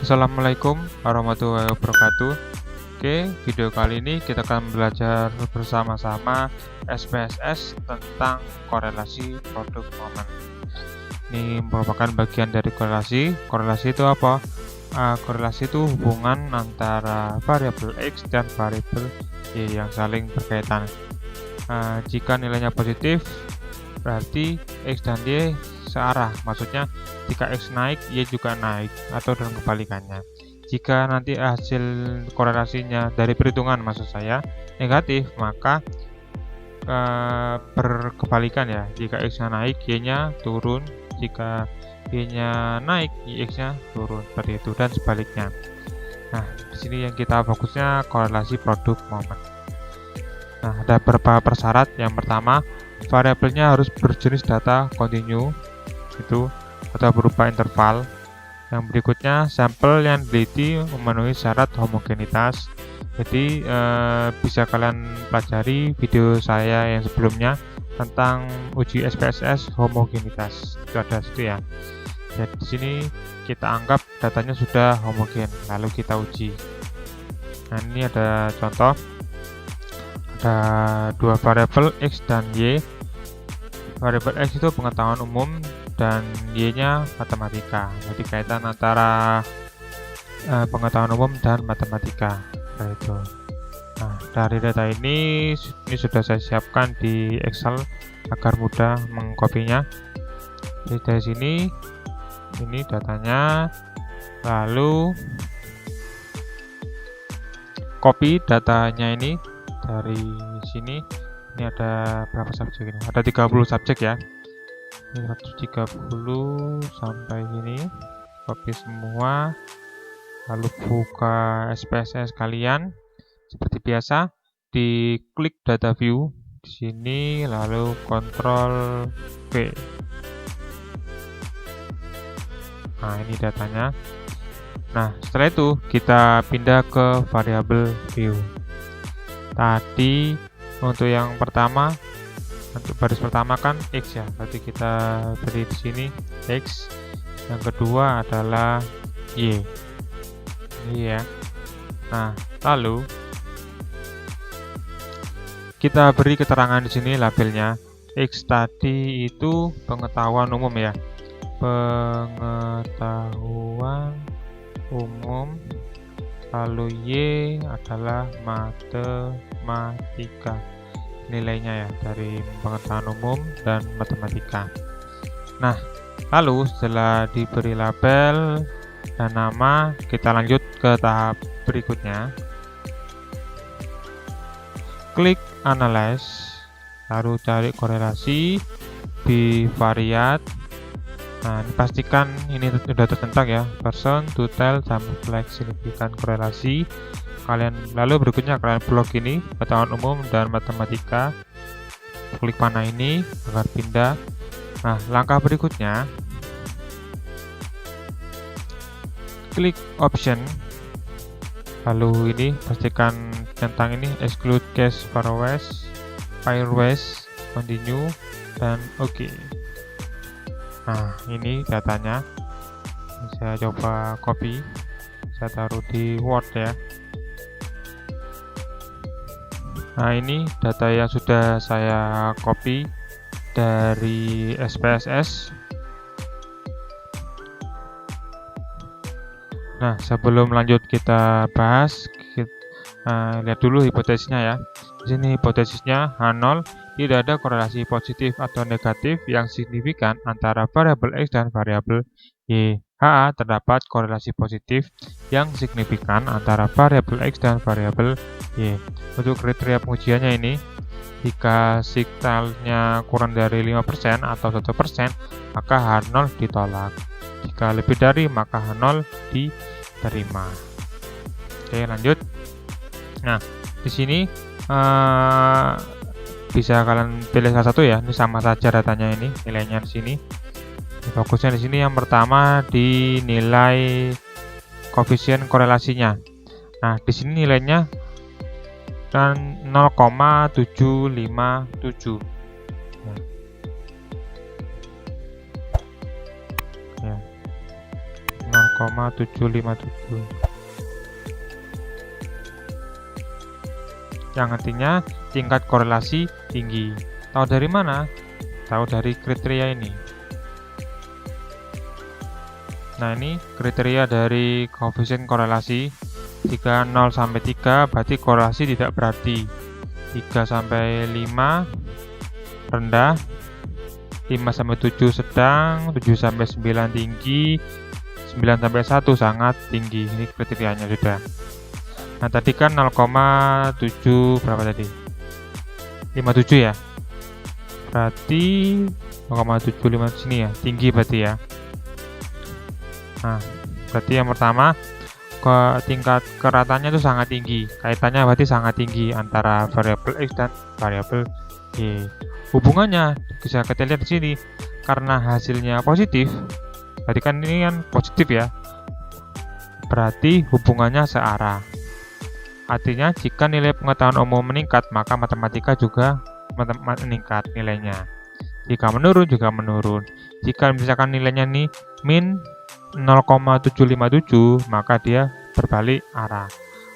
Assalamualaikum warahmatullahi wabarakatuh. Oke, video kali ini kita akan belajar bersama-sama SPSS tentang korelasi produk momen. Ini merupakan bagian dari korelasi. Korelasi itu apa? Korelasi itu hubungan antara variabel X dan variabel Y yang saling berkaitan. Jika nilainya positif, berarti X dan Y searah, maksudnya jika X naik, Y juga naik, atau dan kebalikannya. Jika nanti hasil korelasinya dari perhitungan, maksud saya negatif, maka berkebalikan ya. Jika X-nya naik, Y-nya turun. Jika Y-nya naik, X-nya turun, seperti itu, dan sebaliknya. Nah, di sini yang kita fokusnya korelasi produk momen. Nah, ada beberapa persyarat. Yang pertama, variabelnya harus berjenis data kontinu itu atau berupa interval. Yang berikutnya, sampel yang diteliti memenuhi syarat homogenitas. Jadi bisa kalian pelajari video saya yang sebelumnya tentang uji SPSS homogenitas. Itu ada situ ya. Jadi di sini kita anggap datanya sudah homogen, lalu kita uji. Nah, ini ada contoh. Ada dua variabel X dan Y. Variabel X itu pengetahuan umum dan Y-nya matematika. Jadi kaitan antara pengetahuan umum dan matematika. Itu. Nah, dari data ini sudah saya siapkan di Excel agar mudah mengkopinya. Jadi dari sini ini datanya, lalu copy datanya ini dari sini. Ini ada berapa subjek ini? Ada 30 subjek ya. Ini 130 sampai sini. Copy semua. Lalu buka SPSS kalian. Seperti biasa, diklik data view di sini, lalu Ctrl V. Nah, ini datanya. Nah, setelah itu kita pindah ke variabel view. Tadi untuk yang pertama, untuk baris pertama kan X ya, berarti kita beri di sini X. Yang kedua adalah Y. Ini ya. Nah, lalu kita beri keterangan di sini labelnya. X tadi itu pengetahuan umum ya. Pengetahuan umum. Lalu Y adalah matematika. Nilainya ya dari pengetahuan umum dan matematika. Nah, lalu setelah diberi label dan nama, kita lanjut ke tahap berikutnya. Klik analyze, lalu cari korelasi bivariat. Nah, pastikan ini sudah tercentang ya, person, total, sama like signifikan korelasi. Lalu berikutnya kalian blok ini pengetahuan umum dan matematika. Klik panah ini agar pindah. Nah, langkah berikutnya klik option. Lalu ini pastikan centang ini exclude case pairwise, continue, dan oke. Nah, ini datanya. Saya coba copy, saya taruh di Word ya. Nah, ini data yang sudah saya copy dari SPSS. Nah, sebelum lanjut kita bahas, lihat dulu hipotesisnya ya. Di sini hipotesisnya H0, tidak ada korelasi positif atau negatif yang signifikan antara variabel X dan variabel Y. HA, terdapat korelasi positif yang signifikan antara variabel X dan variabel Y. Untuk kriteria pengujiannya ini, jika signalnya kurang dari 5% atau 1%, maka H0 ditolak. Jika lebih dari, maka H0 diterima. Oke, lanjut. Nah, di sini bisa kalian pilih salah satu ya. Ini sama saja datanya ini, nilainya di sini. Fokusnya di sini yang pertama di nilai koefisien korelasinya. Nah, di sini nilainya kan 0,757. Ya. 0,757, yang artinya tingkat korelasi tinggi. Tahu dari mana? Tahu dari kriteria ini. Nah, ini kriteria dari koefisien korelasi. Jika 0 sampai 3 berarti korelasi tidak berarti. 3 sampai 5 rendah, 5 sampai 7 sedang, 7 sampai 9 tinggi, 9 sampai 1 sangat tinggi. Ini kriterianya sudah. Nah, tadi kan 0,7 berapa tadi? 57 ya. Berarti 0,75 sini ya, tinggi berarti ya. Nah, berarti yang pertama tingkat keratannya itu sangat tinggi. Kaitannya berarti sangat tinggi antara variabel X dan variabel Y. Hubungannya bisa kita lihat di sini, karena hasilnya positif. Berarti kan ini kan positif ya. Berarti hubungannya searah. Artinya jika nilai pengetahuan umum meningkat, maka matematika juga meningkat nilainya. Jika menurun juga menurun. Jika misalkan nilainya nih min 0,757, maka dia berbalik arah.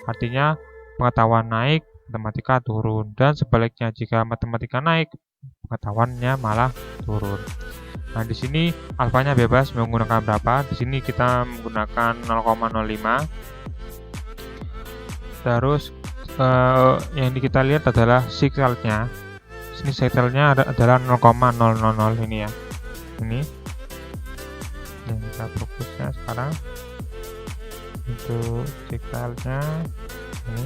Artinya pengetahuan naik, matematika turun, dan sebaliknya jika matematika naik, pengetahuannya malah turun. Nah, di sini alfanya bebas menggunakan berapa? Di sini kita menggunakan 0,05. Terus yang kita lihat adalah signalnya. Sini signalnya adalah 0,000 ini ya. Ini yang kita fokusnya sekarang untuk signalnya ini.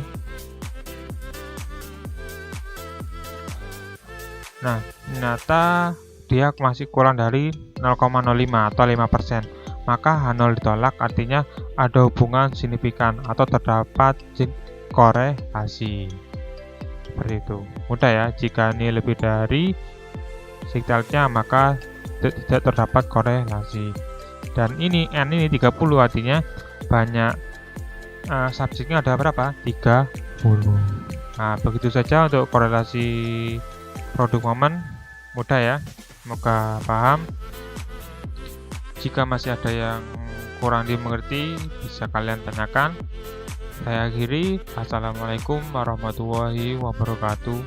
Nah, ternyata dia masih kurang dari 0,05 atau 5%. Maka H0 ditolak, artinya ada hubungan signifikan atau terdapat korelasi. Seperti itu. Mudah ya, jika ini lebih dari signalnya maka tidak terdapat korelasi. Dan ini N ini 30, artinya banyak subjeknya ada berapa? 30. Nah, begitu saja untuk korelasi produk momen. Mudah ya, semoga paham. Jika masih ada yang kurang dimengerti, bisa kalian tanyakan. Saya akhiri. Assalamualaikum warahmatullahi wabarakatuh.